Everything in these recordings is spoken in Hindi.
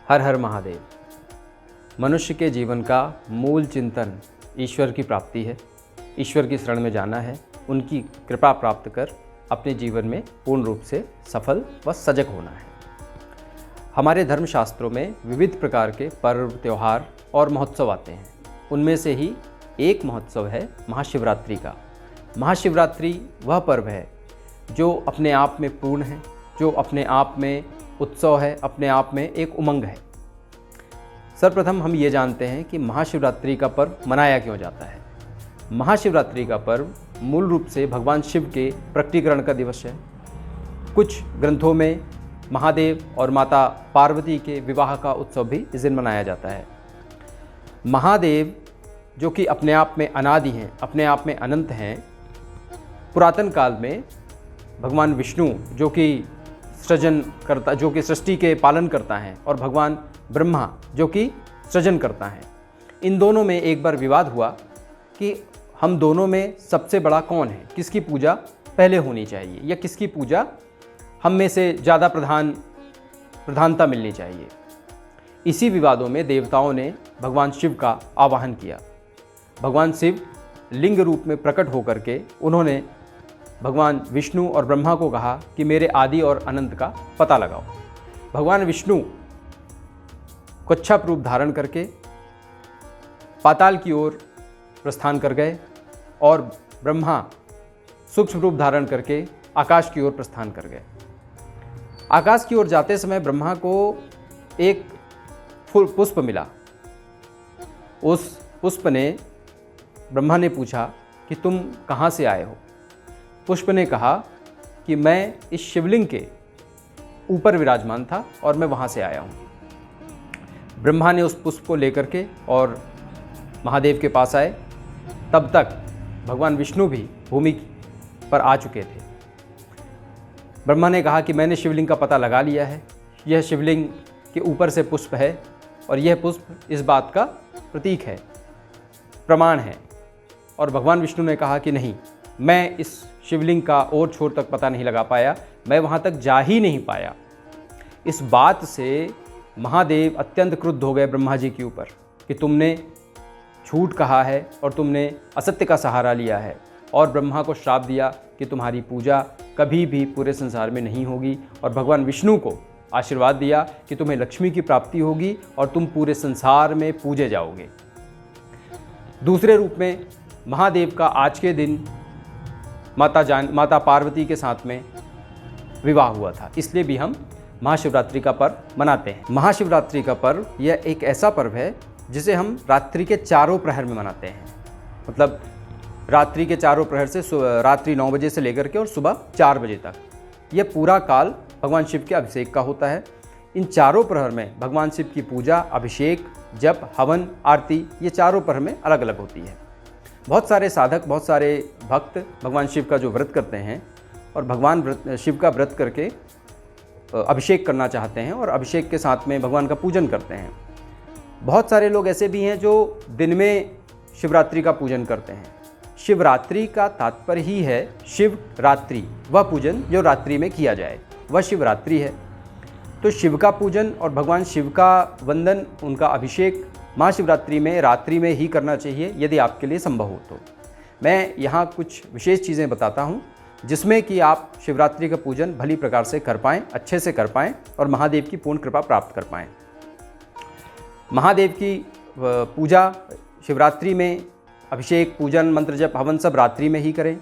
हर हर महादेव। मनुष्य के जीवन का मूल चिंतन ईश्वर की प्राप्ति है, ईश्वर की शरण में जाना है, उनकी कृपा प्राप्त कर अपने जीवन में पूर्ण रूप से सफल व सजग होना है। हमारे धर्मशास्त्रों में विविध प्रकार के पर्व, त्यौहार और महोत्सव आते हैं। उनमें से ही एक महोत्सव है महाशिवरात्रि का। महाशिवरात्रि वह पर्व है जो अपने आप में पूर्ण है, जो अपने आप में उत्सव है, अपने आप में एक उमंग है। सर्वप्रथम हम ये जानते हैं कि महाशिवरात्रि का पर्व मनाया क्यों जाता है। महाशिवरात्रि का पर्व मूल रूप से भगवान शिव के प्रकटीकरण का दिवस है। कुछ ग्रंथों में महादेव और माता पार्वती के विवाह का उत्सव भी इस दिन मनाया जाता है। महादेव जो कि अपने आप में अनादि हैं, अपने आप में अनंत हैं, पुरातन काल में भगवान विष्णु जो कि सृष्टि के पालन करता है, और भगवान ब्रह्मा जो कि सृजन करता है, इन दोनों में एक बार विवाद हुआ कि हम दोनों में सबसे बड़ा कौन है, किसकी पूजा पहले होनी चाहिए या किसकी पूजा हम में से ज़्यादा प्रधानता मिलनी चाहिए। इसी विवादों में देवताओं ने भगवान शिव का आवाहन किया। भगवान शिव लिंग रूप में प्रकट होकर के उन्होंने भगवान विष्णु और ब्रह्मा को कहा कि मेरे आदि और अनंत का पता लगाओ। भगवान विष्णु कच्छप रूप धारण करके पाताल की ओर प्रस्थान कर गए और ब्रह्मा सूक्ष्म रूप धारण करके आकाश की ओर प्रस्थान कर गए। आकाश की ओर जाते समय ब्रह्मा को एक पुष्प मिला। उस पुष्प ने ब्रह्मा ने पूछा कि तुम कहाँ से आए हो। पुष्प ने कहा कि मैं इस शिवलिंग के ऊपर विराजमान था और मैं वहाँ से आया हूँ। ब्रह्मा ने उस पुष्प को लेकर के और महादेव के पास आए। तब तक भगवान विष्णु भी भूमि पर आ चुके थे। ब्रह्मा ने कहा कि मैंने शिवलिंग का पता लगा लिया है, यह शिवलिंग के ऊपर से पुष्प है और यह पुष्प इस बात का प्रतीक है, प्रमाण है। और भगवान विष्णु ने कहा कि नहीं, मैं इस शिवलिंग का और छोर तक पता नहीं लगा पाया, मैं वहाँ तक जा ही नहीं पाया। इस बात से महादेव अत्यंत क्रुद्ध हो गए ब्रह्मा जी के ऊपर कि तुमने झूठ कहा है और तुमने असत्य का सहारा लिया है, और ब्रह्मा को श्राप दिया कि तुम्हारी पूजा कभी भी पूरे संसार में नहीं होगी, और भगवान विष्णु को आशीर्वाद दिया कि तुम्हें लक्ष्मी की प्राप्ति होगी और तुम पूरे संसार में पूजे जाओगे। दूसरे रूप में महादेव का आज के दिन माता पार्वती के साथ में विवाह हुआ था, इसलिए भी हम महाशिवरात्रि का पर्व मनाते हैं। महाशिवरात्रि का पर्व यह एक ऐसा पर्व है जिसे हम रात्रि के चारों प्रहर में मनाते हैं। मतलब रात्रि के चारों प्रहर से रात्रि 9 बजे से लेकर के और सुबह 4 बजे तक, यह पूरा काल भगवान शिव के अभिषेक का होता है। इन चारों प्रहर में भगवान शिव की पूजा, अभिषेक, जप, हवन, आरती, ये चारों प्रहर में अलग अलग होती है। बहुत सारे साधक, बहुत सारे भक्त भगवान शिव का जो व्रत करते हैं और भगवान शिव का व्रत करके अभिषेक करना चाहते हैं और अभिषेक के साथ में भगवान का पूजन करते हैं। बहुत सारे लोग ऐसे भी हैं जो दिन में शिवरात्रि का पूजन करते हैं। शिवरात्रि का तात्पर्य ही है शिव रात्रि, वह पूजन जो रात्रि में किया जाए वह शिवरात्रि है। तो शिव का पूजन और भगवान शिव का वंदन, उनका अभिषेक महाशिवरात्रि में रात्रि में ही करना चाहिए यदि आपके लिए संभव हो तो। मैं यहाँ कुछ विशेष चीज़ें बताता हूँ जिसमें कि आप शिवरात्रि का पूजन भली प्रकार से कर पाएँ, अच्छे से कर पाएँ और महादेव की पूर्ण कृपा प्राप्त कर पाएँ। महादेव की पूजा शिवरात्रि में अभिषेक, पूजन, मंत्र जप, हवन सब रात्रि में ही करें।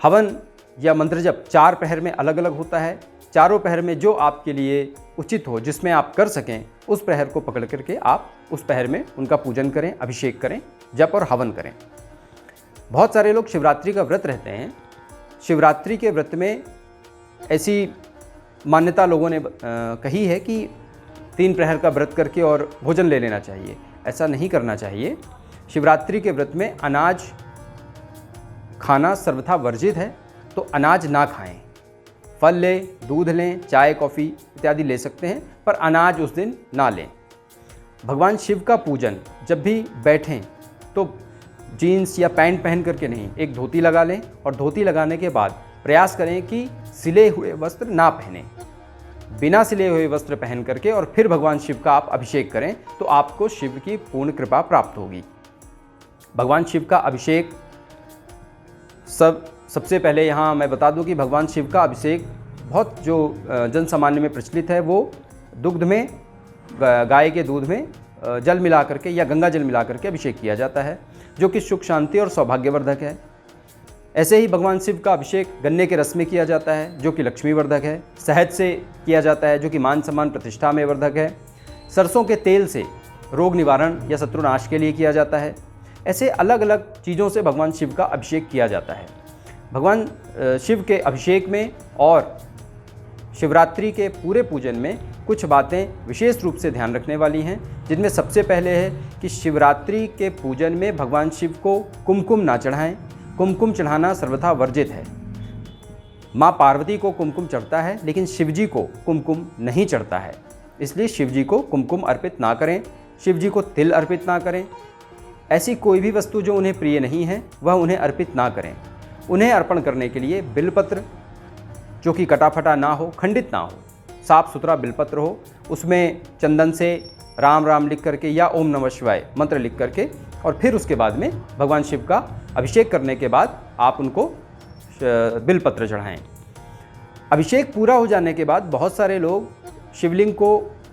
हवन या मंत्र जप 4 पहर में अलग अलग होता है। चारों पहर में जो आपके लिए उचित हो, जिसमें आप कर सकें, उस पहर को पकड़ करके आप उस पहर में उनका पूजन करें, अभिषेक करें, जप और हवन करें। बहुत सारे लोग शिवरात्रि का व्रत रहते हैं। शिवरात्रि के व्रत में ऐसी मान्यता लोगों ने कही है कि 3 प्रहर का व्रत करके और भोजन ले लेना चाहिए। ऐसा नहीं करना चाहिए। शिवरात्रि के व्रत में अनाज खाना सर्वथा वर्जित है, तो अनाज ना खाएं। फल लें, दूध लें, चाय, कॉफ़ी इत्यादि ले सकते हैं, पर अनाज उस दिन ना लें। भगवान शिव का पूजन जब भी बैठें तो जीन्स या पैंट पहन करके नहीं, एक धोती लगा लें और धोती लगाने के बाद प्रयास करें कि सिले हुए वस्त्र ना पहनें। बिना सिले हुए वस्त्र पहन करके और फिर भगवान शिव का आप अभिषेक करें तो आपको शिव की पूर्ण कृपा प्राप्त होगी। भगवान शिव का अभिषेक सबसे पहले यहाँ मैं बता दूं कि भगवान शिव का अभिषेक बहुत जो जन सामान्य में प्रचलित है वो दुग्ध में, गाय के दूध में जल मिला करके या गंगा जल मिला करके अभिषेक किया जाता है, जो कि सुख शांति और सौभाग्यवर्धक है। ऐसे ही भगवान शिव का अभिषेक गन्ने के रस में किया जाता है, जो कि लक्ष्मीवर्धक है। शहद से किया जाता है, जो कि मान सम्मान प्रतिष्ठा में वर्धक है। सरसों के तेल से रोग निवारण या शत्रुनाश के लिए किया जाता है। ऐसे अलग अलग चीज़ों से भगवान शिव का अभिषेक किया जाता है। भगवान शिव के अभिषेक में और शिवरात्रि के पूरे पूजन में कुछ बातें विशेष रूप से ध्यान रखने वाली हैं, जिनमें सबसे पहले है कि शिवरात्रि के पूजन में भगवान शिव को कुमकुम ना चढ़ाएं। कुमकुम चढ़ाना सर्वथा वर्जित है। माँ पार्वती को कुमकुम चढ़ता है, लेकिन शिवजी को कुमकुम नहीं चढ़ता है, इसलिए शिवजी को कुमकुम अर्पित ना करें, शिवजी को तिल अर्पित ना करें। ऐसी कोई भी वस्तु जो उन्हें प्रिय नहीं है वह उन्हें अर्पित ना करें। उन्हें अर्पण करने के लिए बिलपत्र, जो कि कटाफटा ना हो, खंडित ना हो, साफ सुथरा बिलपत्र हो, उसमें चंदन से राम राम लिख करके या ओम नमः शिवाय मंत्र लिख करके और फिर उसके बाद में भगवान शिव का अभिषेक करने के बाद आप उनको बिलपत्र चढ़ाएं। अभिषेक पूरा हो जाने के बाद बहुत सारे लोग शिवलिंग को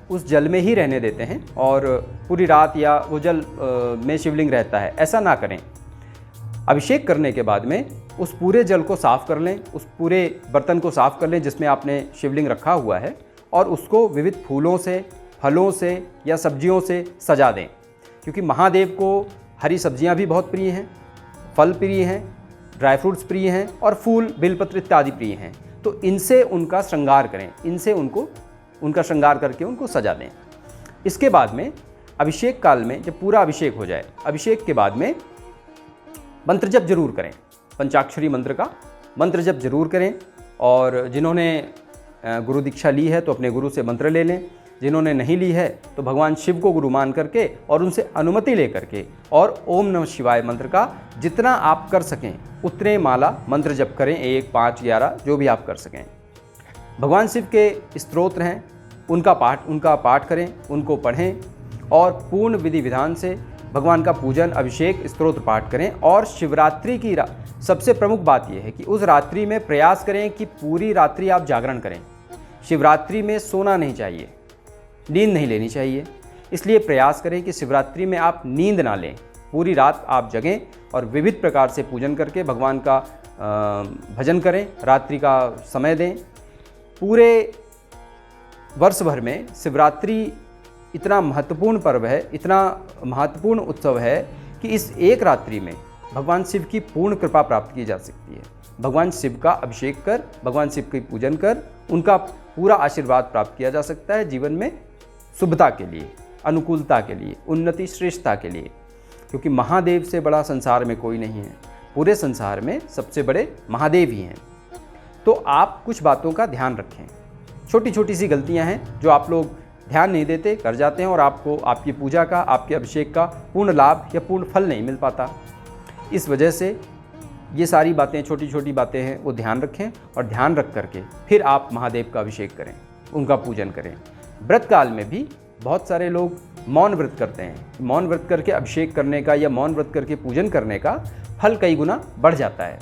उस जल में ही रहने देते हैं और पूरी रात या वो जल में शिवलिंग रहता है। ऐसा ना करें। अभिषेक करने के बाद में उस पूरे जल को साफ़ कर लें, उस पूरे बर्तन को साफ़ कर लें जिसमें आपने शिवलिंग रखा हुआ है, और उसको विविध फूलों से, फलों से या सब्जियों से सजा दें। क्योंकि महादेव को हरी सब्जियां भी बहुत प्रिय हैं, फल प्रिय हैं, ड्राई फ्रूट्स प्रिय हैं और फूल, बेलपत्र इत्यादि प्रिय हैं। तो इनसे उनका श्रृंगार करें, इनसे उनका श्रृंगार करके उनको सजा दें। इसके बाद में अभिषेक काल में जब पूरा अभिषेक हो जाए, अभिषेक के बाद में मंत्र जप जरूर करें। पंचाक्षरी मंत्र का मंत्र जप जरूर करें। और जिन्होंने गुरु दीक्षा ली है तो अपने गुरु से मंत्र ले लें। जिन्होंने नहीं ली है तो भगवान शिव को गुरु मान करके और उनसे अनुमति ले करके और ओम नमः शिवाय मंत्र का जितना आप कर सकें उतने माला मंत्र जप करें, 1, 5, 11 जो भी आप कर सकें। भगवान शिव के स्तोत्र हैं, उनका पाठ करें, उनको पढ़ें और पूर्ण विधि विधान से भगवान का पूजन, अभिषेक, स्तोत्र पाठ करें। और शिवरात्रि की सबसे प्रमुख बात यह है कि उस रात्रि में प्रयास करें कि पूरी रात्रि आप जागरण करें। शिवरात्रि में सोना नहीं चाहिए, नींद नहीं लेनी चाहिए, इसलिए प्रयास करें कि शिवरात्रि में आप नींद ना लें, पूरी रात आप जगें और विविध प्रकार से पूजन करके भगवान का भजन करें, रात्रि का समय दें। पूरे वर्ष भर में शिवरात्रि इतना महत्वपूर्ण पर्व है, इतना महत्वपूर्ण उत्सव है कि इस एक रात्रि में भगवान शिव की पूर्ण कृपा प्राप्त की जा सकती है। भगवान शिव का अभिषेक कर, भगवान शिव की पूजन कर, उनका पूरा आशीर्वाद प्राप्त किया जा सकता है जीवन में शुभता के लिए, अनुकूलता के लिए, उन्नति, श्रेष्ठता के लिए। क्योंकि महादेव से बड़ा संसार में कोई नहीं है, पूरे संसार में सबसे बड़े महादेव ही हैं। तो आप कुछ बातों का ध्यान रखें। छोटी छोटी सी गलतियां हैं जो आप लोग ध्यान नहीं देते, कर जाते हैं और आपको आपकी पूजा का, आपके अभिषेक का पूर्ण लाभ या पूर्ण फल नहीं मिल पाता। इस वजह से ये सारी बातें, छोटी छोटी बातें हैं, वो ध्यान रखें और ध्यान रख करके फिर आप महादेव का अभिषेक करें, उनका पूजन करें। व्रत काल में भी बहुत सारे लोग मौन व्रत करते हैं। मौन व्रत करके अभिषेक करने का या मौन व्रत करके पूजन करने का फल कई गुना बढ़ जाता है।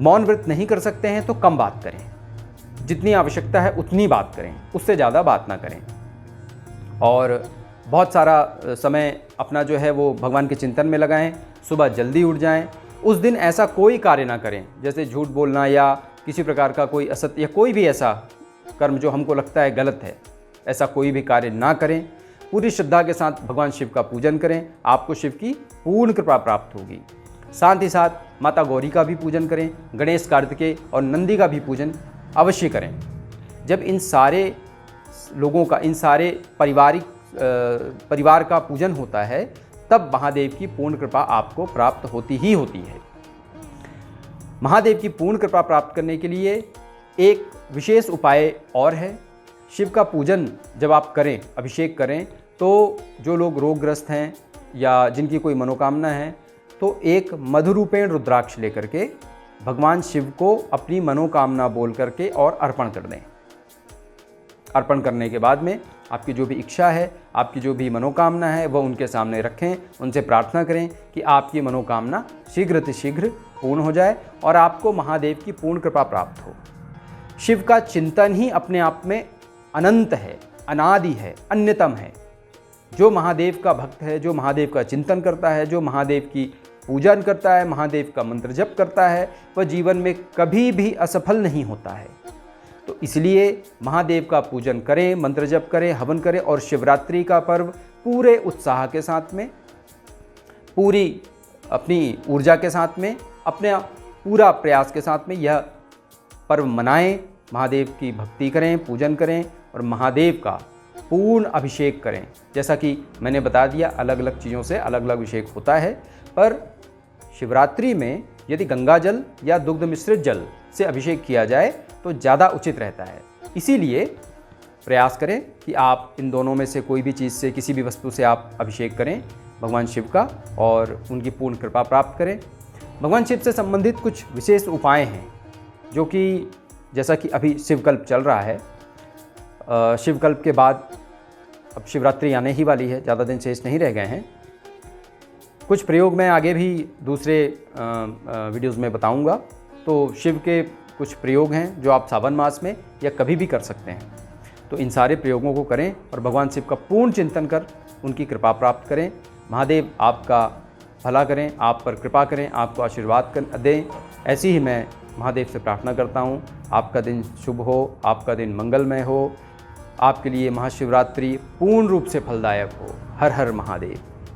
मौन व्रत नहीं कर सकते हैं तो कम बात करें, जितनी आवश्यकता है उतनी बात करें, उससे ज़्यादा बात ना करें। और बहुत सारा समय अपना जो है वो भगवान के चिंतन में लगाएं। सुबह जल्दी उठ जाएं। उस दिन ऐसा कोई कार्य ना करें जैसे झूठ बोलना या किसी प्रकार का कोई असत्य या कोई भी ऐसा कर्म जो हमको लगता है गलत है, ऐसा कोई भी कार्य ना करें। पूरी श्रद्धा के साथ भगवान शिव का पूजन करें, आपको शिव की पूर्ण कृपा प्राप्त होगी। साथ ही साथ माता गौरी का भी पूजन करें, गणेश, कार्तिकेय और नंदी का भी पूजन अवश्य करें। जब इन सारे लोगों का, इन सारे परिवार का पूजन होता है तब महादेव की पूर्ण कृपा आपको प्राप्त होती ही होती है। महादेव की पूर्ण कृपा प्राप्त करने के लिए एक विशेष उपाय और है। शिव का पूजन जब आप करें, अभिषेक करें, तो जो लोग रोगग्रस्त हैं या जिनकी कोई मनोकामना है तो एक मधुरूपेण रुद्राक्ष लेकर के भगवान शिव को अपनी मनोकामना बोल करके और अर्पण कर दें। अर्पण करने के बाद में आपकी जो भी इच्छा है, आपकी जो भी मनोकामना है, वह उनके सामने रखें, उनसे प्रार्थना करें कि आपकी मनोकामना शीघ्र से शीघ्र पूर्ण हो जाए और आपको महादेव की पूर्ण कृपा प्राप्त हो। शिव का चिंतन ही अपने आप में अनंत है, अनादि है, अन्यतम है। जो महादेव का भक्त है, जो महादेव का चिंतन करता है, जो महादेव की पूजन करता है, महादेव का मंत्र जप करता है, वह जीवन में कभी भी असफल नहीं होता है। तो इसलिए महादेव का पूजन करें, मंत्र जप करें, हवन करें और शिवरात्रि का पर्व पूरे उत्साह के साथ में, पूरी अपनी ऊर्जा के साथ में, अपने पूरा प्रयास के साथ में यह पर्व मनाएं, महादेव की भक्ति करें, पूजन करें और महादेव का पूर्ण अभिषेक करें। जैसा कि मैंने बता दिया, अलग अलग चीज़ों से अलग अलग अभिषेक होता है, पर शिवरात्रि में यदि गंगा जल या दुग्ध मिश्रित जल से अभिषेक किया जाए तो ज़्यादा उचित रहता है। इसीलिए प्रयास करें कि आप इन दोनों में से कोई भी चीज़ से, किसी भी वस्तु से आप अभिषेक करें भगवान शिव का और उनकी पूर्ण कृपा प्राप्त करें। भगवान शिव से संबंधित कुछ विशेष उपाय हैं जो कि जैसा कि अभी शिवकल्प चल रहा है, शिवकल्प के बाद अब शिवरात्रि आने ही वाली है, ज़्यादा दिन शेष नहीं रह गए हैं। कुछ प्रयोग मैं आगे भी दूसरे वीडियोज़ में बताऊंगा। तो शिव के कुछ प्रयोग हैं जो आप सावन मास में या कभी भी कर सकते हैं। तो इन सारे प्रयोगों को करें और भगवान शिव का पूर्ण चिंतन कर उनकी कृपा प्राप्त करें। महादेव आपका भला करें, आप पर कृपा करें, आपको आशीर्वाद दें। ऐसी ही मैं महादेव से प्रार्थना करता हूँ। आपका दिन शुभ हो, आपका दिन मंगलमय हो, आपके लिए महाशिवरात्रि पूर्ण रूप से फलदायक हो। हर हर महादेव।